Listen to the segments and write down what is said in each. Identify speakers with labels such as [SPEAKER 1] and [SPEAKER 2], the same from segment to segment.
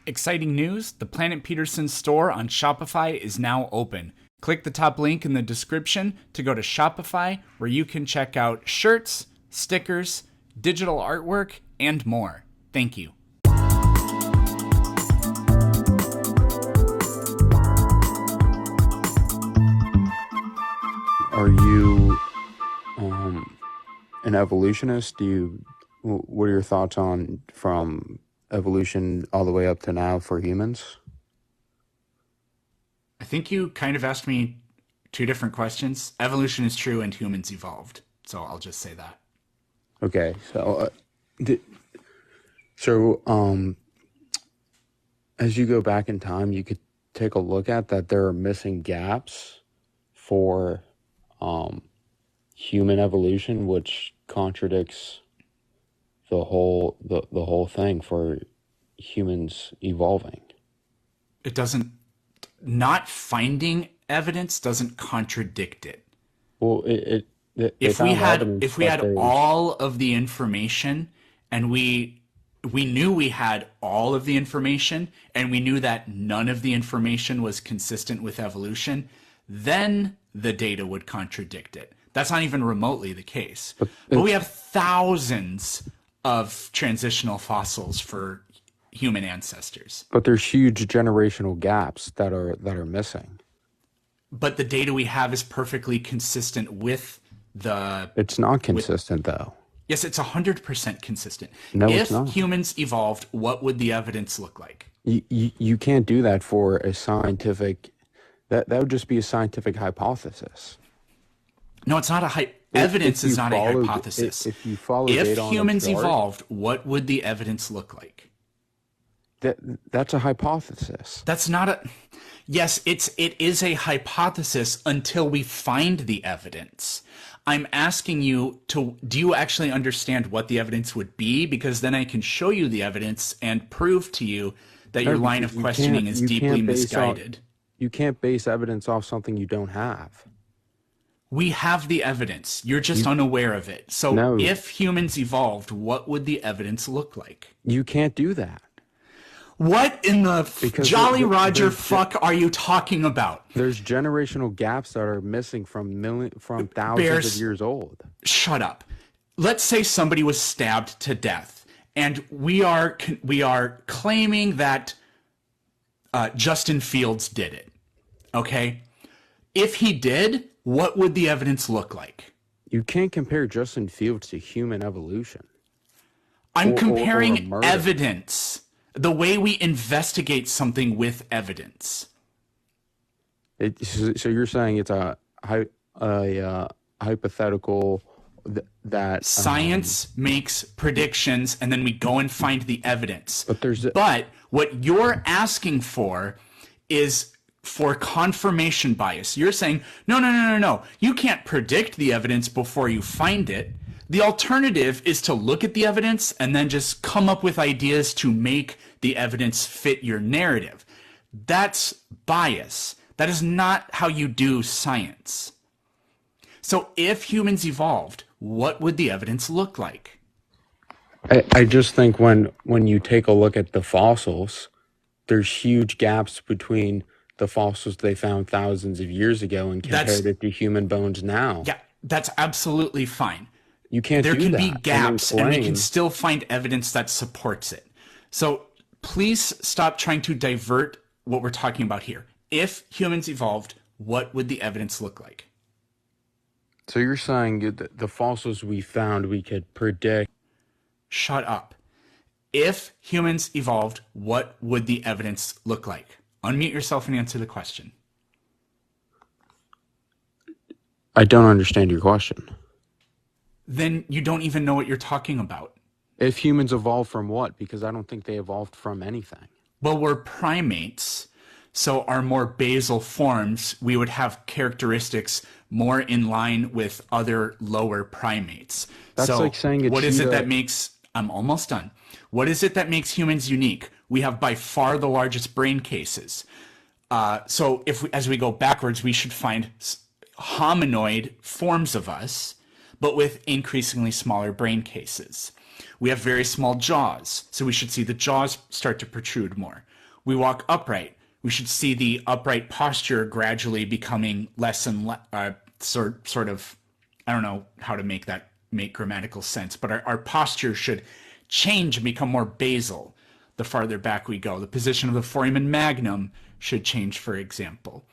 [SPEAKER 1] Exciting news, the Planet Peterson store on Shopify is now open. Click the top link in the description to go to Shopify, where you can check out shirts, stickers, digital artwork, and more. Thank you.
[SPEAKER 2] Are you an evolutionist? What are your thoughts on from evolution all the way up to now for humans?
[SPEAKER 1] I think you kind of asked me two different questions. Evolution is true and humans evolved. So I'll just say that.
[SPEAKER 2] Okay, so as you go back in time, you could take a look at that there are missing gaps for human evolution, which contradicts the whole thing for humans evolving.
[SPEAKER 1] It doesn't, not finding evidence doesn't contradict it.
[SPEAKER 2] Well,
[SPEAKER 1] If we had all of the information and we knew we had all of the information and we knew that none of the information was consistent with evolution, then the data would contradict it. That's not even remotely the case. But we have thousands of transitional fossils for human ancestors.
[SPEAKER 2] But there's huge generational gaps that are missing.
[SPEAKER 1] But the data we have is perfectly consistent with the...
[SPEAKER 2] It's not consistent, though.
[SPEAKER 1] Yes, it's 100% consistent.
[SPEAKER 2] No,
[SPEAKER 1] if
[SPEAKER 2] it's not.
[SPEAKER 1] humans evolved, what would the evidence look like?
[SPEAKER 2] You can't do that for a scientific... That would just be a scientific hypothesis.
[SPEAKER 1] No, it's not evidence is not a hypothesis.
[SPEAKER 2] If you follow
[SPEAKER 1] if
[SPEAKER 2] data on
[SPEAKER 1] humans
[SPEAKER 2] a chart,
[SPEAKER 1] evolved, what would the evidence look like?
[SPEAKER 2] that's a hypothesis.
[SPEAKER 1] That's not a... Yes, it is a hypothesis until we find the evidence. I'm asking you do you actually understand what the evidence would be? Because then I can show you the evidence and prove to you that your line of questioning is deeply misguided.
[SPEAKER 2] You can't base evidence off something you don't have.
[SPEAKER 1] We have the evidence. You're just unaware of it. So
[SPEAKER 2] No.
[SPEAKER 1] if humans evolved, what would the evidence look like?
[SPEAKER 2] You can't do that.
[SPEAKER 1] What in the
[SPEAKER 2] Because
[SPEAKER 1] Jolly Roger fuck are you talking about?
[SPEAKER 2] There's generational gaps that are missing from thousands
[SPEAKER 1] Bears.
[SPEAKER 2] of years old.
[SPEAKER 1] Shut up. Let's say somebody was stabbed to death, and we are claiming that Justin Fields did it. Okay? If he did, what would the evidence look like?
[SPEAKER 2] You can't compare Justin Fields to human evolution.
[SPEAKER 1] I'm
[SPEAKER 2] Or
[SPEAKER 1] comparing
[SPEAKER 2] murder.
[SPEAKER 1] evidence. The way we investigate something with evidence.
[SPEAKER 2] So you're saying it's a hypothetical that
[SPEAKER 1] Science makes predictions, and then we go and find the evidence.
[SPEAKER 2] But
[SPEAKER 1] But what you're asking for is for confirmation bias. You're saying, no. You can't predict the evidence before you find it. The alternative is to look at the evidence and then just come up with ideas to make the evidence fit your narrative. That's bias. That is not how you do science. So if humans evolved, what would the evidence look like?
[SPEAKER 2] I just think when you take a look at the fossils, there's huge gaps between the fossils they found thousands of years ago and compared it to human bones now.
[SPEAKER 1] Yeah, that's absolutely fine.
[SPEAKER 2] You can't
[SPEAKER 1] There
[SPEAKER 2] do
[SPEAKER 1] can
[SPEAKER 2] that.
[SPEAKER 1] be gaps, and we can
[SPEAKER 2] claim-
[SPEAKER 1] still find evidence that supports it. So please stop trying to divert what we're talking about here. If humans evolved, what would the evidence look like?
[SPEAKER 2] So you're saying that the fossils we found, we could predict.
[SPEAKER 1] Shut up. If humans evolved, what would the evidence look like? Unmute yourself and answer the question.
[SPEAKER 2] I don't understand your question.
[SPEAKER 1] Then you don't even know what you're talking about.
[SPEAKER 2] If humans evolved from what? Because I don't think they evolved from anything.
[SPEAKER 1] Well, we're primates, so our more basal forms, we would have characteristics more in line with other lower primates.
[SPEAKER 2] That's
[SPEAKER 1] so
[SPEAKER 2] like saying a
[SPEAKER 1] what is it
[SPEAKER 2] cheetah-
[SPEAKER 1] that makes... I'm almost done. What is it that makes humans unique? We have by far the largest brain cases. So as we go backwards, we should find hominoid forms of us, but with increasingly smaller brain cases. We have very small jaws, so we should see the jaws start to protrude more. We walk upright. We should see the upright posture gradually becoming less and less, sort of, I don't know how to make grammatical sense, but our posture should change and become more basal the farther back we go. The position of the foramen magnum should change, for example.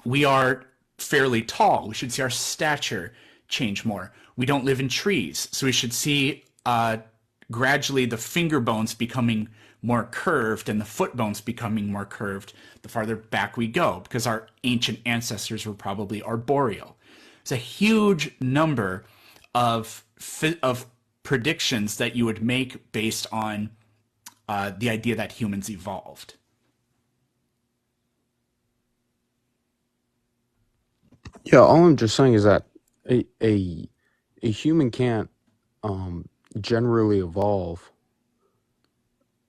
[SPEAKER 1] We are fairly tall. We should see our stature change more. We don't live in trees, so we should see gradually the finger bones becoming more curved and the foot bones becoming more curved the farther back we go, because our ancient ancestors were probably arboreal. It's a huge number of predictions that you would make based on the idea that humans evolved.
[SPEAKER 2] Yeah, all I'm just saying is that a human can't generally evolve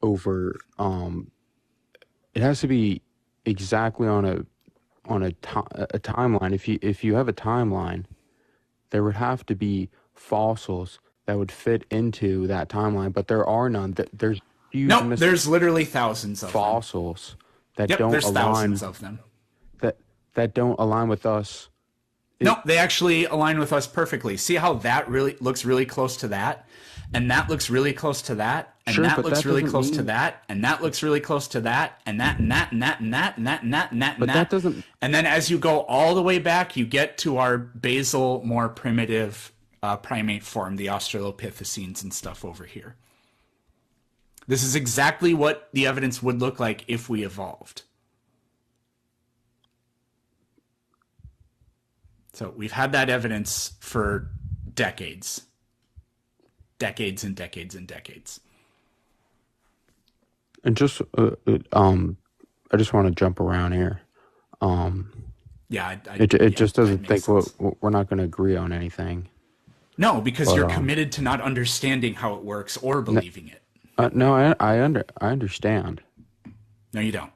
[SPEAKER 2] over it has to be exactly on a timeline. If you have a timeline, there would have to be fossils that would fit into that timeline, but there are none. There's huge
[SPEAKER 1] No, there's literally thousands of
[SPEAKER 2] fossils that
[SPEAKER 1] them. Yep,
[SPEAKER 2] don't
[SPEAKER 1] there's
[SPEAKER 2] align
[SPEAKER 1] thousands of them.
[SPEAKER 2] that don't align with us.
[SPEAKER 1] No, they actually align with us perfectly. See how that really looks really close to that, and that looks really close to that, and
[SPEAKER 2] Sure,
[SPEAKER 1] that
[SPEAKER 2] but
[SPEAKER 1] looks
[SPEAKER 2] that
[SPEAKER 1] really
[SPEAKER 2] doesn't
[SPEAKER 1] close to
[SPEAKER 2] mean
[SPEAKER 1] that, and that looks really close to that, and that and that and that and that and that and that and that and
[SPEAKER 2] but that
[SPEAKER 1] that.
[SPEAKER 2] doesn't
[SPEAKER 1] And then as you go all the way back, you get to our basal, more primitive primate form, the Australopithecines and stuff over here. This is exactly what the evidence would look like if we evolved. So we've had that evidence for decades. Decades and decades and decades.
[SPEAKER 2] and just I just want to jump around here.
[SPEAKER 1] Yeah,
[SPEAKER 2] It just
[SPEAKER 1] that
[SPEAKER 2] doesn't
[SPEAKER 1] makes
[SPEAKER 2] think
[SPEAKER 1] sense.
[SPEAKER 2] we're not going to agree on anything.
[SPEAKER 1] No, because
[SPEAKER 2] But
[SPEAKER 1] you're committed to not understanding how it works or believing it.
[SPEAKER 2] no, I understand.
[SPEAKER 1] No, you don't.